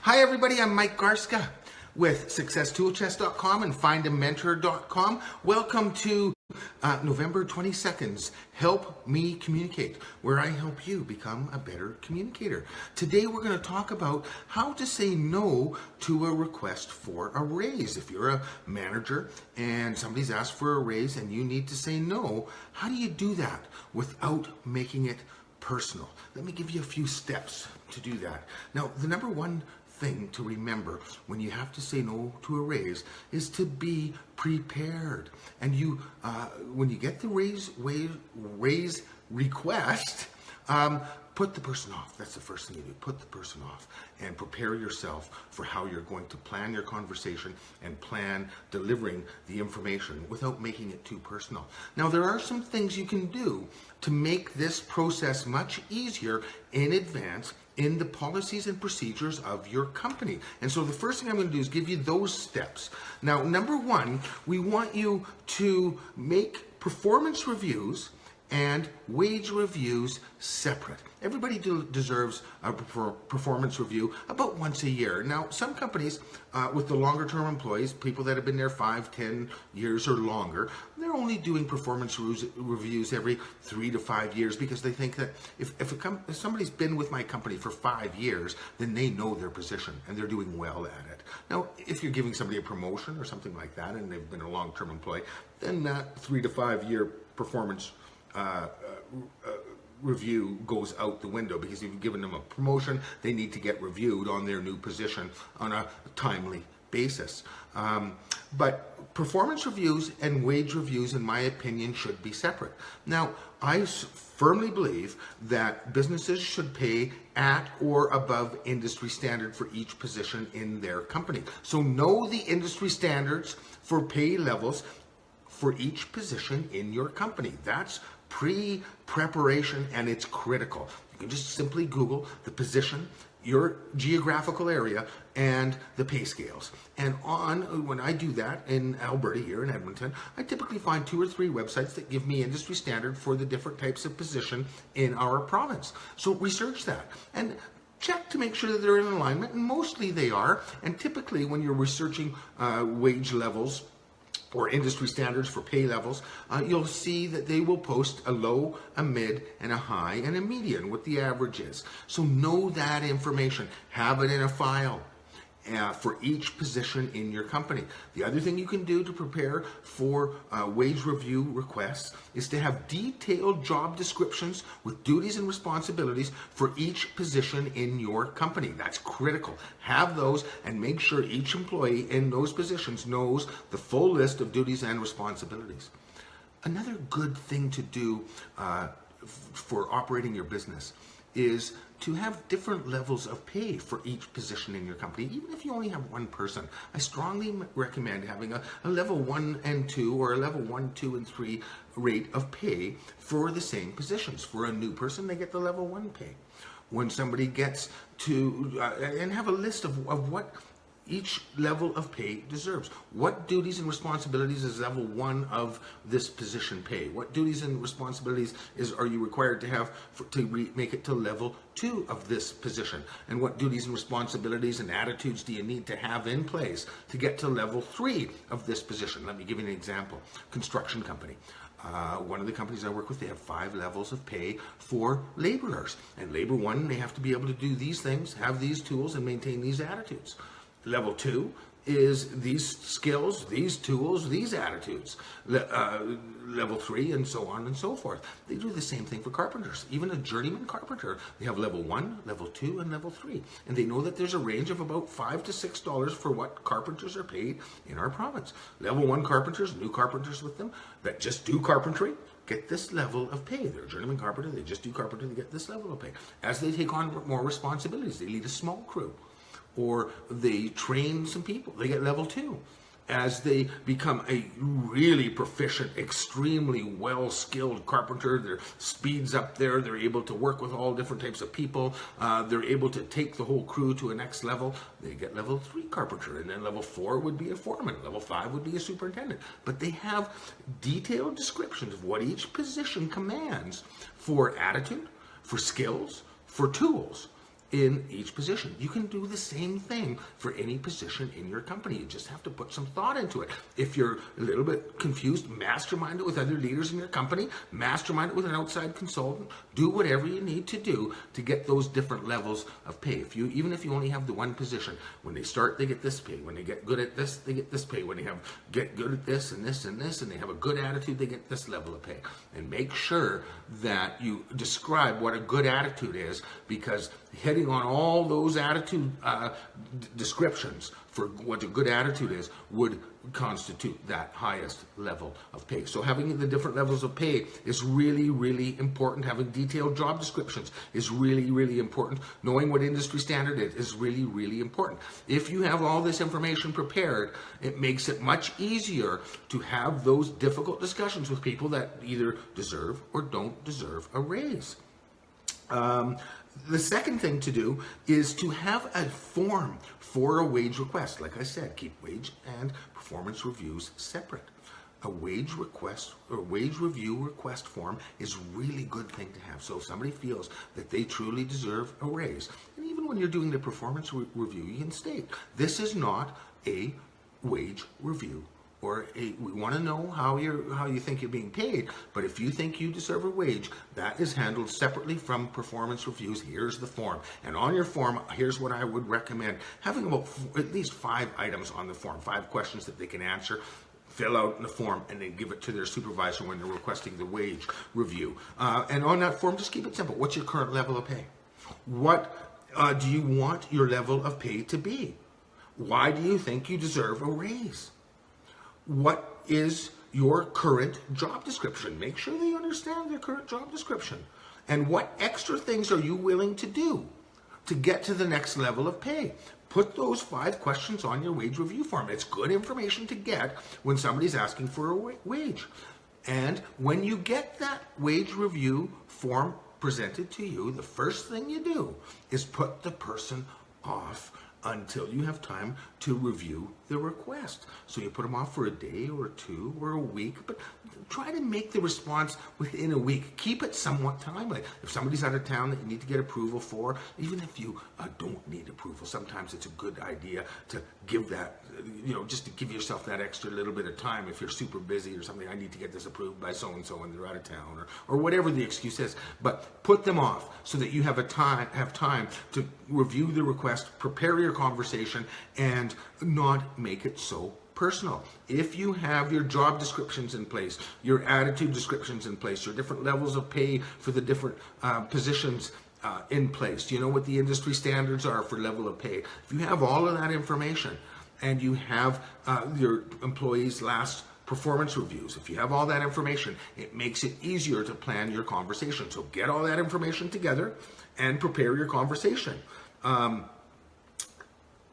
Hi everybody, I'm Mike Garska with SuccessToolChest.com and FindAMentor.com. Welcome to November 22nd's Help Me Communicate, where I help you become a better communicator. Today we're going to talk about how to say no to a request for a raise. If you're a manager and somebody's asked for a raise and you need to say no, how do you do that without making it personal? Let me give you a few steps to do that. Now, the number one thing to remember when you have to say no to a raise is to be prepared. And you, when you get the raise request, put the person off. That's the first thing you do. Put the person off and prepare yourself for how you're going to plan your conversation and plan delivering the information without making it too personal. Now, there are some things you can do to make this process much easier in advance in the policies and procedures of your company. And so the first thing I'm going to do is give you those steps. Now, number one, we want you to make performance reviews and wage reviews separate. Everybody deserves a performance review about once a year. Now, some companies with the longer term employees, people that have been there 5, 10 years or longer, they're only doing performance reviews every 3 to 5 years because they think that if somebody's been with my company for 5 years, then they know their position and they're doing well at it. Now, if you're giving somebody a promotion or something like that and they've been a long-term employee, then that 3 to 5 year performance review goes out the window, because if you've given them a promotion, they need to get reviewed on their new position on a timely basis. But performance reviews and wage reviews, in my opinion, should be separate. Now, I firmly believe that businesses should pay at or above industry standard for each position in their company. So know the industry standards for pay levels for each position in your company. That's pre-preparation, and it's critical. You can just simply Google the position, your geographical area, and the pay scales. And when I do that in Alberta, here in Edmonton, I typically find 2 or 3 websites that give me industry standard for the different types of position in our province. So research that and check to make sure that they're in alignment, and mostly they are. And typically when you're researching wage levels or industry standards for pay levels, you'll see that they will post a low, a mid, and a high, and a median, what the average is. So know that information. Have it in a file for each position in your company. The other thing you can do to prepare for wage review requests is to have detailed job descriptions with duties and responsibilities for each position in your company. That's critical. Have those and make sure each employee in those positions knows the full list of duties and responsibilities. Another good thing to do for operating your business is to have different levels of pay for each position in your company. Even if you only have one person, I strongly recommend having a level 1 and 2 or a level 1, 2, and 3 rate of pay for the same positions. For a new person, they get the level 1 pay. When somebody gets to, and have a list of what each level of pay deserves. What duties and responsibilities is level 1 of this position pay? What duties and responsibilities are you required to have to make it to level 2 of this position? And what duties and responsibilities and attitudes do you need to have in place to get to level 3 of this position? Let me give you an example. Construction company. One of the companies I work with, they have 5 levels of pay for laborers. And labor 1, they have to be able to do these things, have these tools, and maintain these attitudes. Level 2 is these skills, these tools, these attitudes. Level 3, and so on and so forth. They do the same thing for carpenters. Even a journeyman carpenter, they have level 1, level 2, and level 3. And they know that there's a range of about $5 to $6 for what carpenters are paid in our province. Level 1 carpenters, new carpenters with them, that just do carpentry, get this level of pay. They're a journeyman carpenter, they just do carpentry, they get this level of pay. As they take on more responsibilities, they lead a small crew, or they train some people, they get level 2. As they become a really proficient, extremely well-skilled carpenter, their speed's up there, they're able to work with all different types of people, they're able to take the whole crew to a next level, they get level 3 carpenter, and then level 4 would be a foreman, level 5 would be a superintendent. But they have detailed descriptions of what each position commands for attitude, for skills, for tools. in each position. You can do the same thing for any position in your company. You just have to put some thought into it. If you're a little bit confused, mastermind it with other leaders in your company, mastermind it with an outside consultant, do whatever you need to do to get those different levels of pay. Even if you only have the one position, when they start, they get this pay. When they get good at this, they get this pay. When they get good at this and this and this, and they have a good attitude, they get this level of pay. And make sure that you describe what a good attitude is, because hitting on all those attitude descriptions for what a good attitude is would constitute that highest level of pay. So having the different levels of pay is really, really important. Having detailed job descriptions is really, really important. Knowing what industry standard is really, really important. If you have all this information prepared, it makes it much easier to have those difficult discussions with people that either deserve or don't deserve a raise. The second thing to do is to have a form for a wage request. Like I said, keep wage and performance reviews separate. A wage request or wage review request form is a really good thing to have. So if somebody feels that they truly deserve a raise, and even when you're doing the performance review, you can state, this is not a wage review. We want to know how you think you're being paid, but if you think you deserve a wage, that is handled separately from performance reviews. Here's the form. And on your form, here's what I would recommend. Having about at least 5 items on the form, 5 questions that they can answer, fill out in the form, and then give it to their supervisor when they're requesting the wage review. And on that form, just keep it simple. What's your current level of pay? What do you want your level of pay to be? Why do you think you deserve a raise? What is your current job description? Make sure they understand their current job description. And what extra things are you willing to do to get to the next level of pay? Put those 5 questions on your wage review form. It's good information to get when somebody's asking for a wage. And when you get that wage review form presented to you, the first thing you do is put the person off until you have time to review the request. So you put them off for a day or 2 or a week, but try to make the response within a week. Keep it somewhat timely. If somebody's out of town that you need to get approval for, even if you don't need approval, sometimes it's a good idea to give that, just to give yourself that extra little bit of time. If you're super busy or something, I need to get this approved by so-and-so and they're out of town, or whatever the excuse is. But put them off so that you have time to review the request, prepare your conversation, and not make it so personal. If you have your job descriptions in place, your attitude descriptions in place, your different levels of pay for the different positions in place, do you know what the industry standards are for level of pay? If you have all of that information and you have your employees' last performance reviews, if you have all that information, it makes it easier to plan your conversation. So get all that information together and prepare your conversation.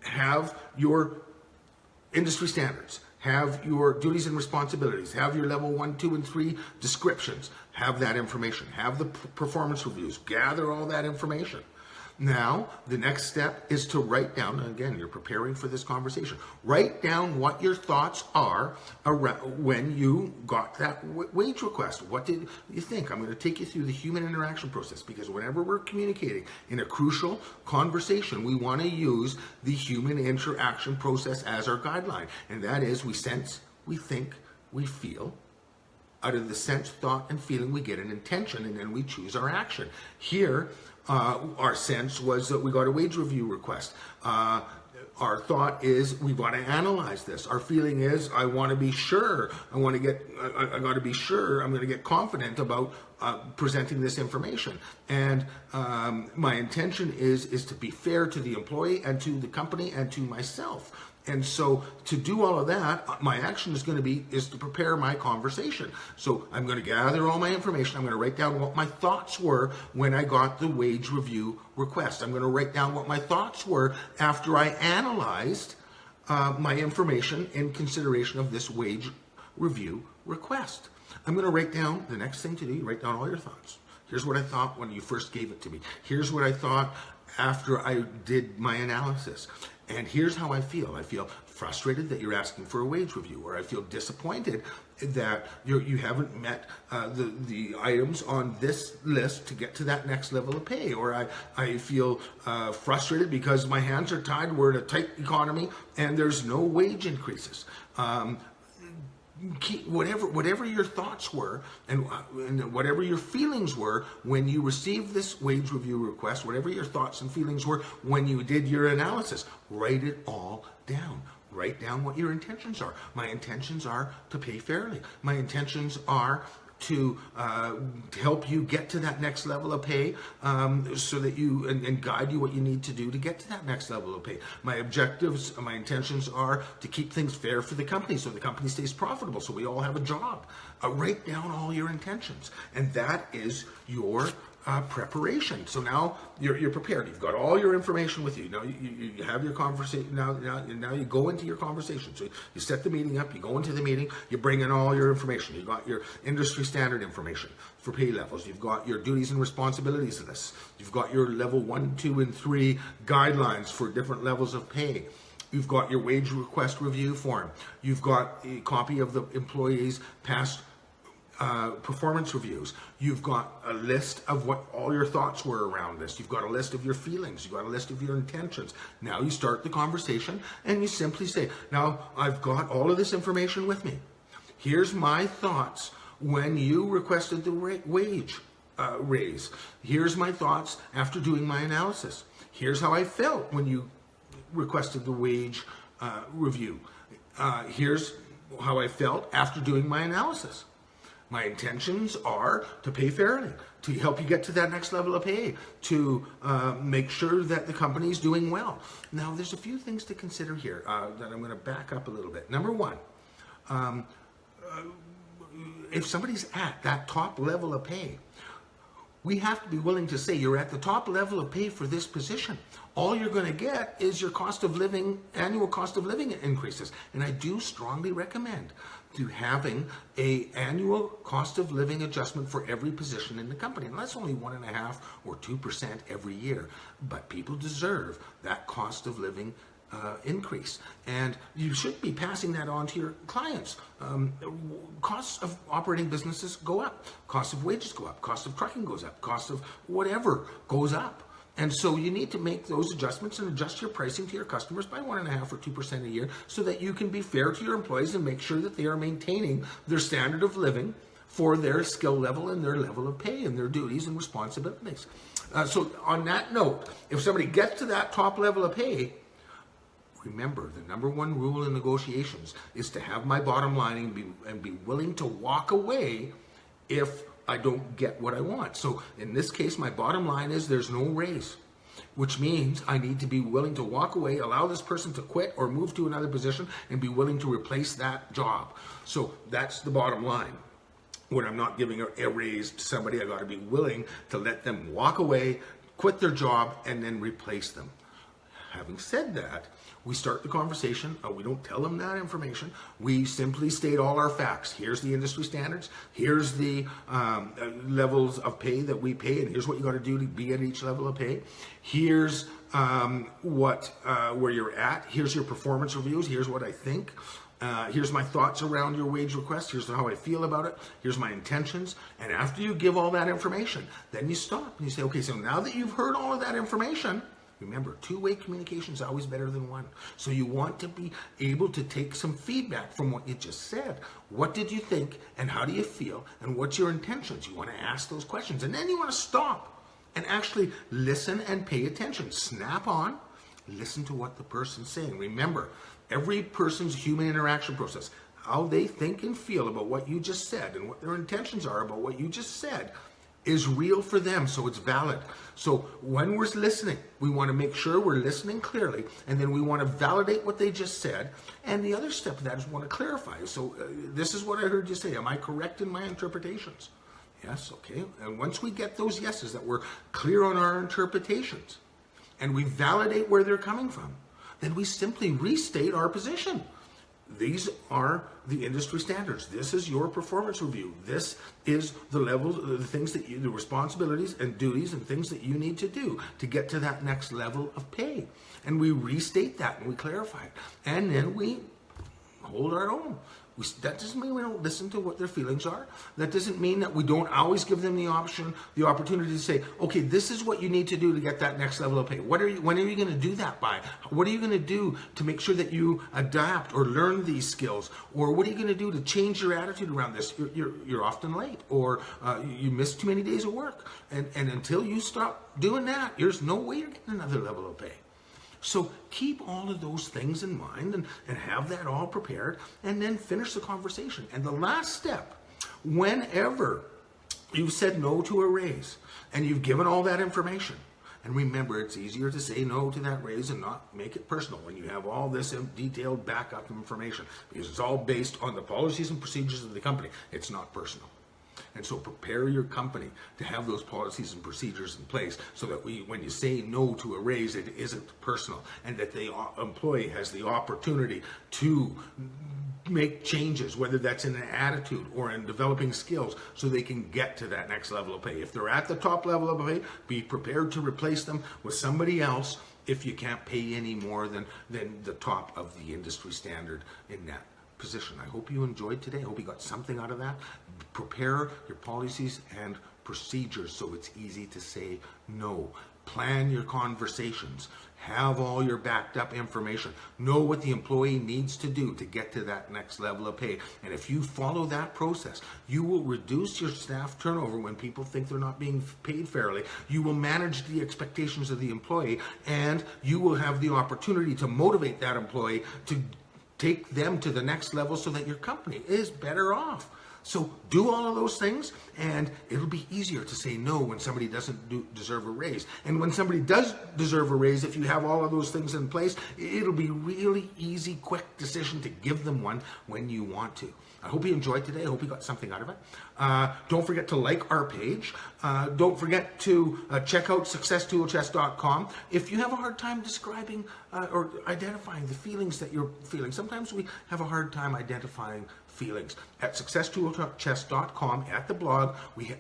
Have your industry standards, have your duties and responsibilities, have your level 1, 2, and 3 descriptions, have that information, have the performance reviews, gather all that information. Now, the next step is to write down, and again, you're preparing for this conversation, write down what your thoughts are when you got that wage request. What did you think? I'm going to take you through the human interaction process, because whenever we're communicating in a crucial conversation, we want to use the human interaction process as our guideline. And that is, we sense, we think, we feel. Out of the sense, thought, and feeling, we get an intention, and then we choose our action. Here, our sense was that we got a wage review request. Our thought is we want to analyze this. Our feeling is I want to be sure. I got to be sure. I'm going to get confident about presenting this information. And my intention is to be fair to the employee and to the company and to myself. And so to do all of that, my action is to prepare my conversation. So I'm going to gather all my information. I'm going to write down what my thoughts were when I got the wage review request. I'm going to write down what my thoughts were after I analyzed my information in consideration of this wage review request. I'm going to write down, the next thing to do, you write down all your thoughts. Here's what I thought when you first gave it to me. Here's what I thought after I did my analysis. And here's how I feel. I feel frustrated that you're asking for a wage review, or I feel disappointed that you haven't met the items on this list to get to that next level of pay, or I feel frustrated because my hands are tied, we're in a tight economy, and there's no wage increases. Whatever your thoughts were and whatever your feelings were when you received this wage review request, whatever your thoughts and feelings were when you did your analysis, write it all down. Write down what your intentions are. My intentions are to pay fairly. My intentions are to help you get to that next level of pay, so that you and guide you what you need to do to get to that next level of pay. My objectives, my intentions are to keep things fair for the company so the company stays profitable, so we all have a job. Write down all your intentions, and that is your preparation. So now you're prepared. You've got all your information with you. Now you have your conversation. Now you go into your conversation. So you set the meeting up. You go into the meeting. You bring in all your information. You got your industry standard information for pay levels. You've got your duties and responsibilities lists. You've got your level 1, 2, and 3 guidelines for different levels of pay. You've got your wage request review form. You've got a copy of the employee's past performance reviews. You've got a list of what all your thoughts were around this. You've got a list of your feelings. You've got a list of your intentions. Now you start the conversation and you simply say, now I've got all of this information with me. Here's my thoughts when you requested the wage raise. Here's my thoughts after doing my analysis. Here's how I felt when you requested the wage review. Here's how I felt after doing my analysis. My intentions are to pay fairly, to help you get to that next level of pay, to make sure that the company is doing well. Now, there's a few things to consider here that I'm going to back up a little bit. Number one, if somebody's at that top level of pay, we have to be willing to say you're at the top level of pay for this position. All you're going to get is your cost of living, annual cost of living increases. And I do strongly recommend to having a annual cost of living adjustment for every position in the company. And that's only 1.5% or 2% every year. But people deserve that cost of living increase, and you should be passing that on to your clients. Costs of operating businesses go up, costs of wages go up, cost of trucking goes up, cost of whatever goes up. And so you need to make those adjustments and adjust your pricing to your customers by 1.5% or 2% a year so that you can be fair to your employees and make sure that they are maintaining their standard of living for their skill level and their level of pay and their duties and responsibilities. So on that note, if somebody gets to that top level of pay, remember, the number one rule in negotiations is to have my bottom line and be willing to walk away if I don't get what I want. So in this case, my bottom line is there's no raise, which means I need to be willing to walk away, allow this person to quit or move to another position, and be willing to replace that job. So that's the bottom line. When I'm not giving a raise to somebody, I got to be willing to let them walk away, quit their job, and then replace them. Having said that, we start the conversation. We don't tell them that information. We simply state all our facts. Here's the industry standards. Here's the levels of pay that we pay, and here's what you got to do to be at each level of pay. Here's where you're at. Here's your performance reviews. Here's what I think. Here's my thoughts around your wage request. Here's how I feel about it. Here's my intentions. And after you give all that information, then you stop and you say, okay, so now that you've heard all of that information, remember, two-way communication is always better than one. So you want to be able to take some feedback from what you just said. What did you think, and how do you feel, and what's your intentions? You want to ask those questions, and then you want to stop and actually listen and pay attention. Snap on, listen to what the person's saying. Remember, every person's human interaction process, how they think and feel about what you just said and what their intentions are about what you just said, is real for them, so it's valid. So when we're listening, we want to make sure we're listening clearly, and then we want to validate what they just said. And the other step of that is we want to clarify. So this is what I heard you say. Am I correct in my interpretations? Yes, okay. And once we get those yeses, that we're clear on our interpretations, and we validate where they're coming from, then we simply restate our position. these are the industry standards. This is your performance review. This is the level, the things that the responsibilities and duties and things that you need to do to get to that next level of pay. And we restate that and we clarify it. And then we hold our own. That doesn't mean we don't listen to what their feelings are. That doesn't mean that we don't always give them the opportunity to say, okay, this is what you need to do to get that next level of pay. When are you going to do that by? What are you going to do to make sure that you adapt or learn these skills? Or what are you going to do to change your attitude around this? You're often late, or you miss too many days of work. And until you stop doing that, there's no way you're getting another level of pay. So keep all of those things in mind and have that all prepared, and then finish the conversation. And the last step, whenever you've said no to a raise and you've given all that information, and remember, it's easier to say no to that raise and not make it personal when you have all this detailed backup information, because it's all based on the policies and procedures of the company. It's not personal. And so prepare your company to have those policies and procedures in place so that when you say no to a raise, it isn't personal, and that the employee has the opportunity to make changes, whether that's in an attitude or in developing skills, so they can get to that next level of pay. If they're at the top level of pay, be prepared to replace them with somebody else if you can't pay any more than the top of the industry standard in that position. I hope you enjoyed today. I hope you got something out of that. Prepare your policies and procedures so it's easy to say no. Plan your conversations. Have all your backed up information. Know what the employee needs to do to get to that next level of pay. And if you follow that process, you will reduce your staff turnover when people think they're not being paid fairly. You will manage the expectations of the employee, and you will have the opportunity to motivate that employee to take them to the next level so that your company is better off. So do all of those things, and it'll be easier to say no when somebody doesn't deserve a raise. And when somebody does deserve a raise, if you have all of those things in place, it'll be really easy, quick decision to give them one when you want to. I hope you enjoyed today. I hope you got something out of it. Don't forget to like our page. Don't forget to check out successtoolchest.com. If you have a hard time describing or identifying the feelings that you're feeling, sometimes we have a hard time identifying feelings. At successtoolchest.com, at the blog, we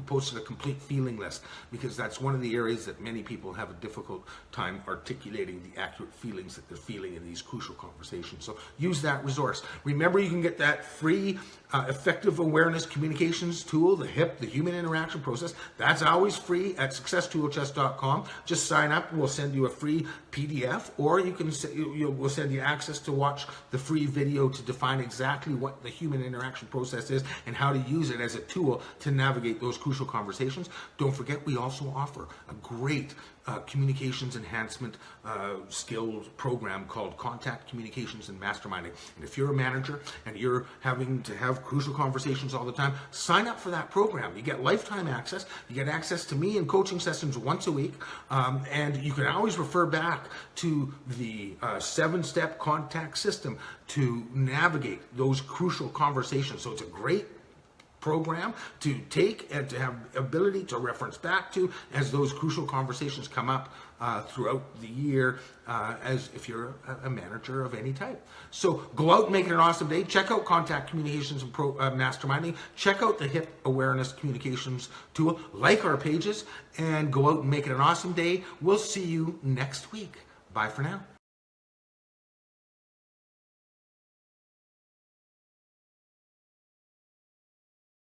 posted a complete feeling list, because that's one of the areas that many people have a difficult time articulating the accurate feelings that they're feeling in these crucial conversations. So use that resource. Remember, you can get that free effective awareness communications tool, the HIP, the human interaction process. That's always free at successtoolchest.com. Just sign up. We'll send you a free PDF, or we'll send you access to watch the free video to define exactly what the human interaction process is and how to use it as a tool to navigate those crucial conversations. Don't forget, we also offer a great communications enhancement skills program called Contact Communications and Masterminding. And if you're a manager and you're having to have crucial conversations all the time, sign up for that program. You get lifetime access. You get access to me in coaching sessions once a week, and you can always refer back to the 7-step contact system to navigate those crucial conversations. So it's a great program to take and to have ability to reference back to as those crucial conversations come up throughout the year, as if you're a manager of any type. So go out and make it an awesome day. Check out Contact Communications and Masterminding. Check out the HIP Awareness Communications tool. Like our pages, and go out and make it an awesome day. We'll see you next week. Bye for now.